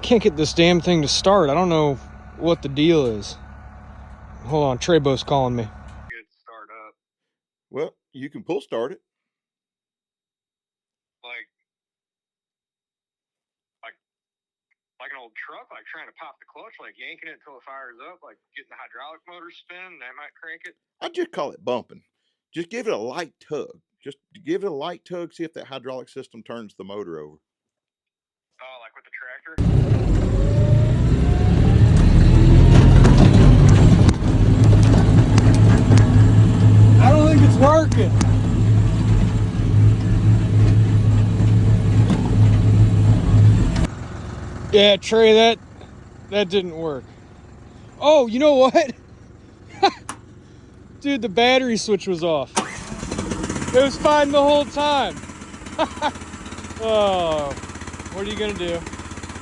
can't get this damn thing to start. I don't know what the deal is. Hold on, Treybo's calling me. Good start up. Well, you can pull start it. Like an old truck, like trying to pop the clutch, like yanking it until it fires up, like getting the hydraulic motor spin, that might crank it. I just call it bumping. Just give it a light tug. Just give it a light tug, see if that hydraulic system turns the motor over. Oh, like with the tractor? I don't think it's working. Yeah, Trey, that didn't work. Oh, you know what? Dude, the battery switch was off. It was fine the whole time. Oh, what are you gonna do?